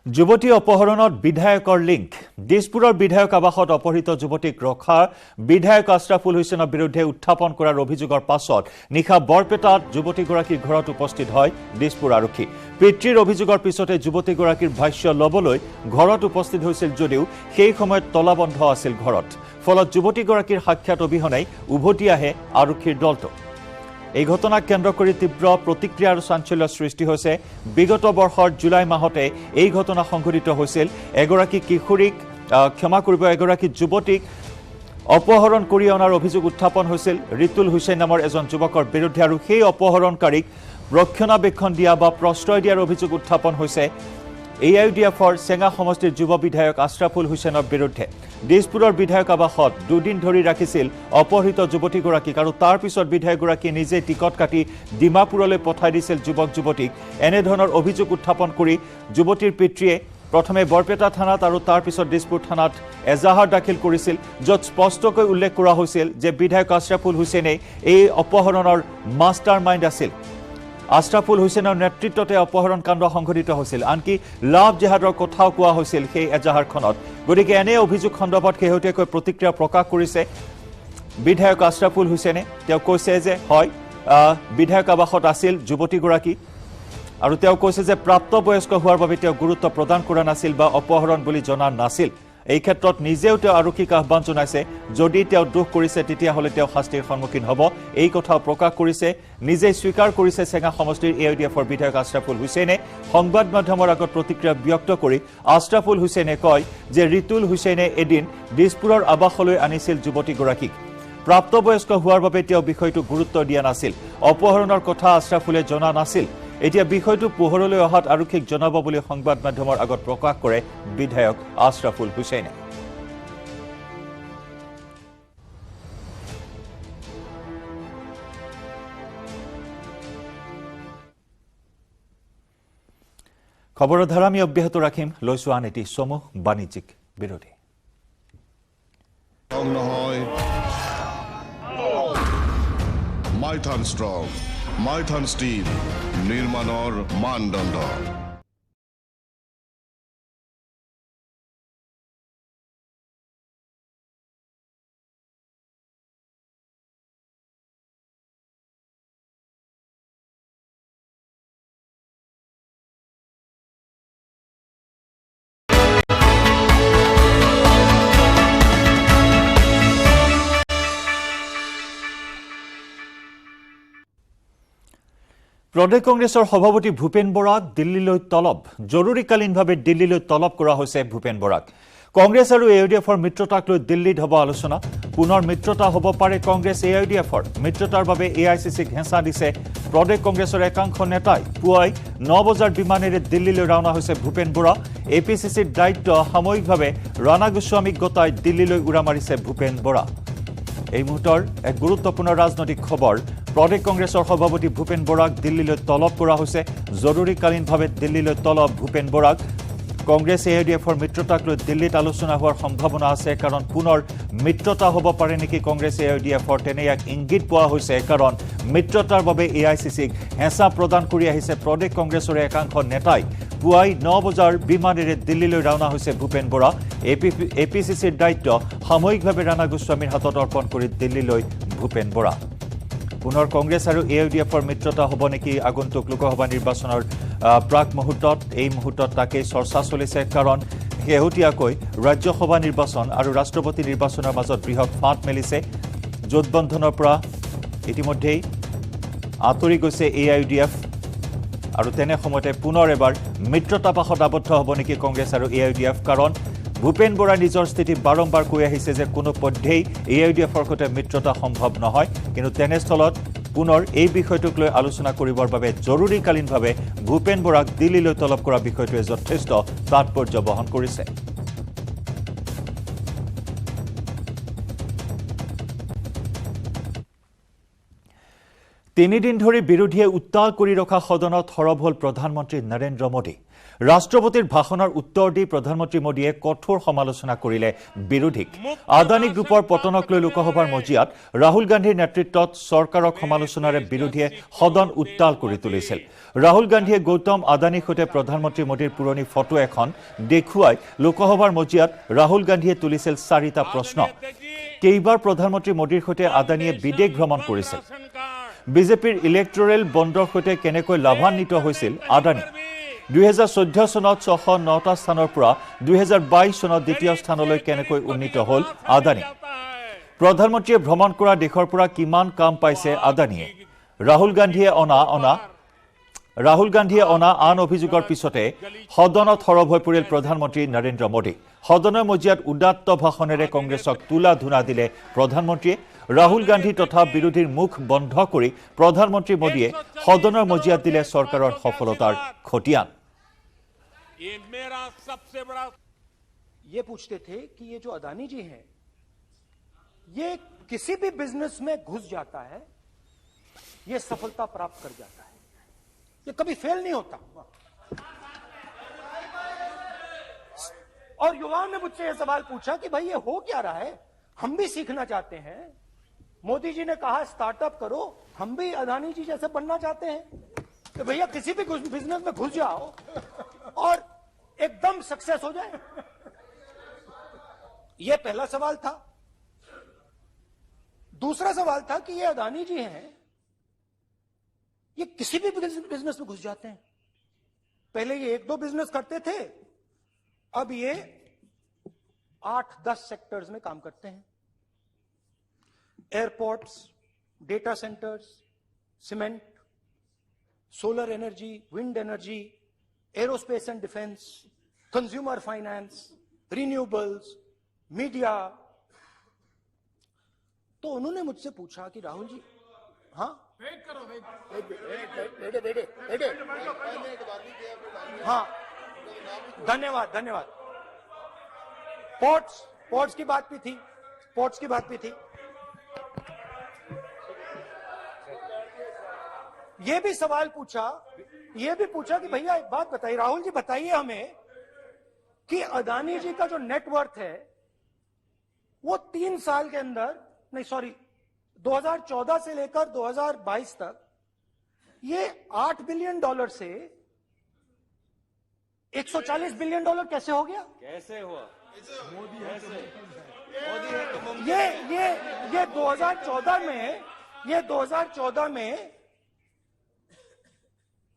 যুৱতী অপহৰণত বিধায়কৰ লিংক দিছপুৰৰ বিধায়ক আৱাসত অপহৃত যুৱতীক ৰখা বিধায়ক আশৰাফুল হুছেইনৰ বিৰুদ্ধে উত্থাপন কৰাৰ অভিযোগৰ পাছত নিশা বৰপেটাত যুৱতীগৰাকীৰ ঘৰত উপস্থিত হয় দিছপুৰ আৰক্ষী পিতৃৰ অভিযোগৰ পিছতে যুৱতীগৰাকীৰ ভাষ্য লবলৈ ঘৰত উপস্থিত হৈছিল যদিও সেই সময়ত তলাবন্ধ আছিল ঘৰত ফলত যুৱতীগৰাকীৰ সাক্ষাৎ অবিহনেই উভতি আহে আৰক্ষীৰ দলটো এই ঘটনাক কেন্দ্ৰ কৰি তীব্ৰ প্ৰতিক্ৰিয়া আৰু চাঞ্চল্যৰ সৃষ্টি হৈছে বিগত বৰ্ষৰ জুলাই মাহতে এই ঘটনা সংঘটিত হৈছিল এগৰাকী কিশোৰীক এগৰাকী যুৱতীক অপহৰণ কৰি অনাৰ অভিযোগ উত্থাপন হৈছিল ৰিতুল হুছেইন নামৰ এজন যুৱকৰ বিৰুদ্ধে আৰু সেই অপহৰণকাৰীক ৰক্ষণাবেক্ষণ দিয়া বা প্ৰশ্ৰয় দিয়াৰ অভিযোগ উত্থাপন হৈছে AIUDFৰ চেঙা সমষ্টিৰ যুৱ বিধায়ক আশৰাফুল হুছেইনৰ বিৰুদ্ধে দিছপুৰৰ বিধায়ক আৱাসত দুদিন ধৰি ৰাখিছিল অপহৃত যুৱতীগৰাকীক আৰু তাৰ পিছত বিধায়কগৰাকী নিজে টিকট কাটি ডিমাপুৰলৈ পঠাই দিছিল যুৱতীক এনেধৰণৰ অভিযোগ উত্থাপন কৰি যুৱতীৰ পিতৃয়ে প্ৰথমে বৰপেটা থানাত আৰু তাৰ পিছত দিছপুৰ থানাত এজাহাৰ দাখিল কৰিছিল য'ত স্পষ্টকৈ উল্লেখ কৰা হৈছিল যে বিধায়ক আশৰাফুল হুছেইনে এই অপহৰণৰ মাষ্টাৰ মাইণ্ড আছিল আশৰাফুল হুছেইনৰ নেতৃত্বতে অপহৰণ কাণ্ড সংঘটিত হৈছিল আনকি লাভ জেহাদৰ কথাও কোৱা হৈছিল সেই এজাহাৰখনত গতিকে এনে অভিযোগ সন্দৰ্ভত শেহতীয়াকৈ প্ৰতিক্ৰিয়া প্ৰকাশ কৰিছে বিধায়ক আশৰাফুল হুছেইনে তেওঁ কৈছে যে হয় বিধায়ক আৱাসত আছিল যুৱতীগৰাকী আৰু তেওঁ কৈছে যে প্ৰাপ্তবয়স্ক হোৱাৰ বাবে তেওঁ গুৰুত্ব প্ৰদান কৰা নাছিল বা অপহৰণ বুলি জনা নাছিল এই ক্ষেত্ৰত নিজেও তেওঁ আৰক্ষীক আহ্বান জনাইছে যদি তেওঁ দোষ কৰিছে তেতিয়াহ'লে তেওঁ শাস্তিৰ সন্মুখীন হ'ব এই কথাও প্ৰকাশ কৰিছে নিজে স্বীকাৰ কৰিছে চেঙা সমষ্টিৰ AIUDFৰ বিধায়ক আশৰাফুল হুছেইনে সংবাদ মাধ্যমৰ আগত প্ৰতিক্ৰিয়া ব্যক্ত কৰি আশৰাফুল হুছেইনে কয় যে ৰিতুল হুছেইনে এদিন দিছপুৰৰ আৱাসলৈ আনিছিল যুৱতীগৰাকীক প্ৰাপ্তবয়স্ক হোৱাৰ বাবে তেওঁ বিষয়টো গুৰুত্ব দিয়া নাছিল অপহৰণৰ কথা আশৰাফুলে জনা নাছিল এতিয়া বিষয়টো পোহৰলৈ অহাত আৰক্ষীক জনাব বুলি সংবাদ মাধ্যমৰ আগত প্ৰকাশ কৰে বিধায়ক আশৰাফুল হুছেইনে খবৰৰ ধাৰা আমি অব্যাহত ৰাখিম লৈছো আন এটি চমু বাণিজ্যিক বিৰতি মাইথান ষ্ট্ৰং মাইথান ষ্টীল নিৰ্মাণৰ মানদণ্ড প্ৰদেশ কংগ্ৰেছৰ সভাপতি ভূপেন বৰাক দিল্লীলৈ তলব জৰুৰীকালীনভাৱে দিল্লীলৈ তলব কৰা হৈছে ভূপেন বৰাক কংগ্ৰেছ আৰু AIUDFৰ মিত্ৰতাক লৈ দিল্লীত হ'ব আলোচনা পুনৰ মিত্ৰতা হ'ব পাৰে কংগ্ৰেছ AIUDFৰ মিত্ৰতাৰ বাবে AICCক হেঁচা দিছে প্ৰদেশ কংগ্ৰেছৰ একাংশ নেতাই পুৱাই 9 বজাৰ বিমানেৰে দিল্লীলৈ ৰাওনা হৈছে ভূপেন বৰা APCCৰ দায়িত্ব সাময়িকভাৱে ৰাণা গোস্বামীক গতাই দিল্লীলৈ উৰা মাৰিছে ভূপেন বৰা এই মুহূৰ্তৰ এক গুৰুত্বপূৰ্ণ ৰাজনৈতিক খবৰ প্ৰদেশ কংগ্ৰেছৰ সভাপতি ভূপেন বৰাক দিল্লীলৈ তলব কৰা হৈছে জৰুৰীকালীনভাৱে দিল্লীলৈ তলব ভূপেন বৰাক কংগ্ৰেছ AIUDFৰ মিত্ৰতাক লৈ দিল্লীত আলোচনা হোৱাৰ সম্ভাৱনা আছে কাৰণ পুনৰ মিত্ৰতা হ'ব পাৰে নেকি কংগ্ৰেছ AIUDFৰ তেনে এক ইংগিত পোৱা হৈছে কাৰণ মিত্ৰতাৰ বাবে AICCক হেঁচা প্ৰদান কৰি আহিছে প্ৰদেশ কংগ্ৰেছৰ একাংশ নেতাই পুৱাই 9 বজাৰ বিমানেৰে দিল্লীলৈ ৰাওনা হৈছে ভূপেন বৰা APCCৰ দায়িত্ব সাময়িকভাৱে ৰাণা গোস্বামীৰ হাতত অৰ্পণ কৰি দিল্লীলৈ ভূপেন বৰা পুনৰ কংগ্ৰেছ আৰু AIUDFৰ মিত্ৰতা হ'ব নেকি আগন্তুক লোকসভা নিৰ্বাচনৰ প্ৰাক মুহূৰ্তত এই মুহূৰ্তত তাকেই চৰ্চা চলিছে কাৰণ শেহতীয়াকৈ ৰাজ্যসভা নিৰ্বাচন আৰু ৰাষ্ট্ৰপতি নিৰ্বাচনৰ মাজত বৃহৎ ফাঁট মেলিছে জোটবন্ধনৰ পৰা ইতিমধ্যেই আঁতৰি গৈছে AIUDF আৰু তেনে সময়তে পুনৰ এবাৰ মিত্ৰতা পাশত আবদ্ধ হ'ব নেকি কংগ্ৰেছ আৰু AIUDF কাৰণ ভূপেন বৰা নিজৰ স্থিতি বাৰম্বাৰ কৈ আহিছে যে কোনো পদ্ধেই AIUDFৰ সৈতে মিত্ৰতা সম্ভৱ নহয় কিন্তু তেনেস্থলত পুনৰ এই বিষয়টোক লৈ আলোচনা কৰিবৰ বাবে জৰুৰীকালীনভাৱে ভূপেন বৰাক দিল্লীলৈ তলব কৰা বিষয়টোৱে যথেষ্ট তাৎপৰ্য বহন কৰিছে তিনিদিন ধৰি বিৰোধীয়ে উত্তাল কৰি ৰখা সদনত সৰব হ'ল প্ৰধানমন্ত্ৰী নৰেন্দ্ৰ মোদী। ৰাষ্ট্ৰপতিৰ ভাষণৰ উত্তৰ দি প্ৰধানমন্ত্ৰী মোদীয়ে কঠোৰ সমালোচনা কৰিলে বিৰোধীক। আদানী গ্ৰুপৰ পতনক লৈ লোকসভাৰ মজিয়াত ৰাহুল গান্ধীৰ নেতৃত্বত চৰকাৰক সমালোচনাৰে বিৰোধীয়ে সদন উত্তাল কৰি তুলিছিল। ৰাহুল গান্ধীয়ে গৌতম আদানীৰ সৈতে প্ৰধানমন্ত্ৰী মোদীৰ পুৰণি ফটো এখন দেখুৱাই লোকসভাৰ মজিয়াত ৰাহুল গান্ধীয়ে তুলিছিল 4টা প্ৰশ্ন। কেইবাৰ প্ৰধানমন্ত্ৰী মোদীৰ সৈতে আদানীয়ে বিদেশ ভ্ৰমণ কৰিছিল। বিজেপিৰ ইলেক্টৰেল বণ্ডৰ সৈতে কেনেকৈ লাভান্বিত হৈছিল আদানী। 2014 চনত 609টা স্থানৰ পৰা 2022 চনত দ্বিতীয় স্থানলৈ কেনেকৈ উন্নীত হ'ল আদানী। প্ৰধানমন্ত্ৰীয়ে ভ্ৰমণ কৰা দেশৰ পৰা কিমান কাম পাইছে আদানীয়ে। ৰাহুল গান্ধীয়ে অনা আন অভিযোগৰ পিছতে সদনত সৰব হৈ পৰিল প্ৰধানমন্ত্ৰী নৰেন্দ্ৰ মোদী। সদনৰ মজিয়াত উদাত্ত ভাষণেৰে কংগ্ৰেছক তোলা ধুনা দিলে প্ৰধানমন্ত্ৰীয়ে। ৰাহুল গান্ধী তথা বিৰোধীৰ মুখ বন্ধ কৰি প্ৰধানমন্ত্ৰী মোদীয়ে সদনৰ মজিয়াত দিলে চৰকাৰৰ সফলতাৰ খতিয়ান। ये पूछते थे कि ये जो अदानी जी हैं, ये किसी भी बिजनेस में घुस जाता है, ये सफलता प्राप्त कर जाता है, ये कभी फेल नहीं होता। और युवाओं ने मुझसे यह सवाल पूछा कि भाई ये हो क्या रहा है, हम भी सीखना चाहते हैं। मोदी जी ने कहा स्टार्टअप करो, हम भी अदानी जी जैसे बनना चाहते हैं। तो भैया किसी भी बिजनेस में घुस जाओ और एकदम सक्सेस हो जाए। यह पहला सवाल था। दूसरा सवाल था कि ये अदानी जी हैं, ये किसी भी बिजनेस में घुस जाते हैं। पहले ये 1-2 बिजनेस करते थे, अब ये 8-10 सेक्टर्स में काम करते हैं। Airports, data centres, cement, solar energy, wind energy, aerospace and defence, consumer finance, renewables, media. तो उन्होंने मुझसे पूछा कि राहुल जी, हाँ बैठे हाँ, धन्यवाद। पोर्ट्स की बात भी थी। ये भी सवाल पूछा कि भैया एक बात बताइए, राहुल जी बताइए हमें कि अदानी जी का जो नेटवर्थ है वो 3 साल के अंदर, 2014 से लेकर 2022 तक ये $8 बिलियन से $140 बिलियन कैसे हो गया? कैसे हुआ? मोदी ये 2014 में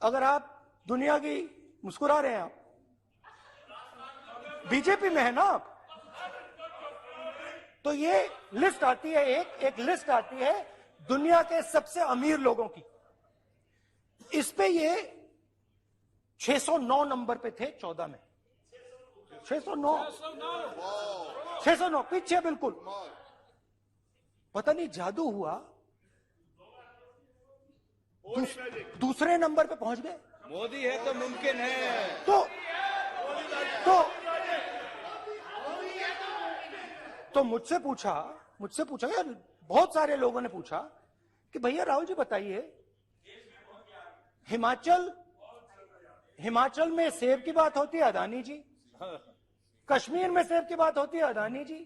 अगर आप दुनिया की मुस्कुरा रहे हैं, आप बीजेपी में है ना आप, तो ये लिस्ट आती है, एक लिस्ट आती है दुनिया के सबसे अमीर लोगों की। इस पे ये 609 नंबर पे थे 14 में। 609 पीछे बिल्कुल। पता नहीं जादू हुआ, दूसरे नंबर पे पहुंच गए। मोदी है तो मुमकिन है। तो मुझसे पूछा यार, बहुत सारे लोगों ने पूछा कि भैया राहुल जी बताइए, हिमाचल में सेब की बात होती है अदानी जी, कश्मीर में सेब की बात होती है अदानी जी,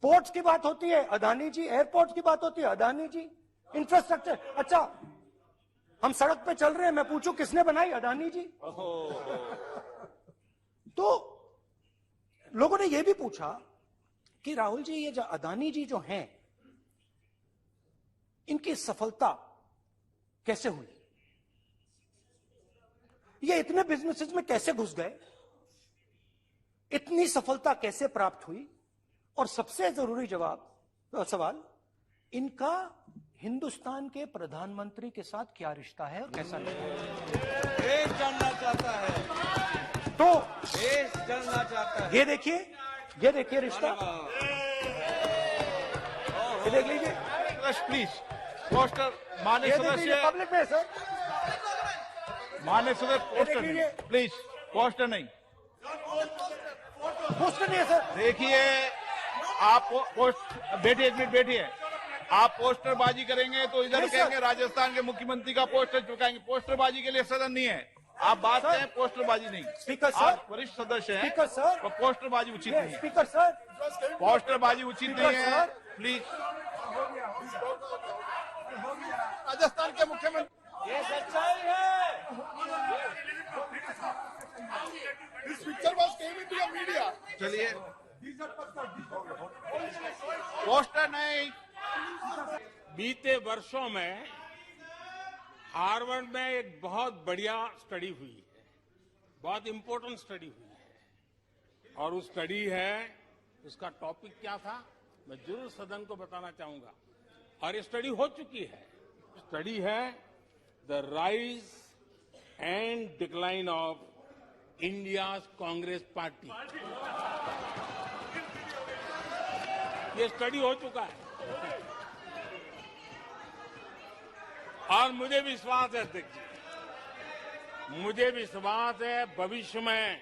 पोर्ट्स की बात होती है अदानी जी, एयरपोर्ट्स की बात होती है अदानी जी, इंफ्रास्ट्रक्चर। अच्छा, हम सड़क पे चल रहे हैं, मैं पूछूं किसने बनाई? अदानी जी। तो लोगों ने यह भी पूछा कि राहुल जी ये जो अदानी जी जो हैं, इनकी सफलता कैसे हुई? ये इतने बिजनेसेस में कैसे घुस गए? इतनी सफलता कैसे प्राप्त हुई? और सबसे जरूरी सवाल, इनका हिंदुस्तान के प्रधानमंत्री के साथ क्या रिश्ता है और कैसा नहीं? देश जानना चाहता है, तो देश जानना चाहता है। ये देखिए रिश्ता, ये देख लीजिए। प्लीज पोस्टर माननीय सदस्य, पब्लिक में सर, माननीय सदस्य पोस्टर नहीं, प्लीज पोस्टर नहीं है सर। देखिए आप बैठिए, 1 मिनट बैठिए। आप पोस्टरबाजी करेंगे तो इधर नहीं, सर। कहेंगे राजस्थान के मुख्यमंत्री का पोस्टर चिपकाएंगे। पोस्टरबाजी के लिए सदन नहीं है। आप बात सर। करें, पोस्टरबाजी नहीं। Speaker sir. आप वरिष्ठ सदस्य हैं, स्पीकर सर। तो पोस्टरबाजी उचित नहीं है। स्पीकर सर, पोस्टरबाजी उचित स्पीकर नहीं है। सर। प्लीज, राजस्थान के मुख्यमंत्री, ये सच्चाई है। चलिए, पोस्टर नहीं। बीते वर्षों में हार्वर्ड में एक बहुत बढ़िया स्टडी हुई है, बहुत इंपॉर्टेंट स्टडी हुई है, और उस स्टडी है, उसका टॉपिक क्या था मैं जरूर सदन को बताना चाहूंगा, और ये स्टडी हो चुकी है। स्टडी है the rise and decline of India's Congress party. ये स्टडी हो चुका है और मुझे विश्वास है अध्यक्ष जी, मुझे विश्वास है भविष्य में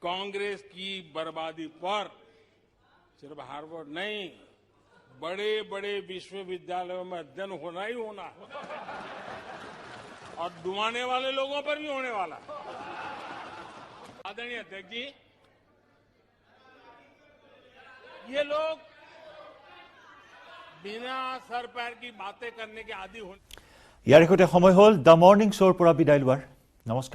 कांग्रेस की बर्बादी पर सिर्फ हार्वर्ड नहीं, बड़े बड़े विश्वविद्यालयों में अध्ययन होना ही होना है और डुबाने वाले लोगों पर भी होने वाला है। आदरणीय अध्यक्ष जी, ये लोग बिना सर पैर की बातें करने के आदी होने। ইয়াৰ সৈতে সময় হ'ল দ্য মৰ্ণিং শ্ব'ৰ পৰা বিদায় লোৱাৰ। নমস্কাৰ।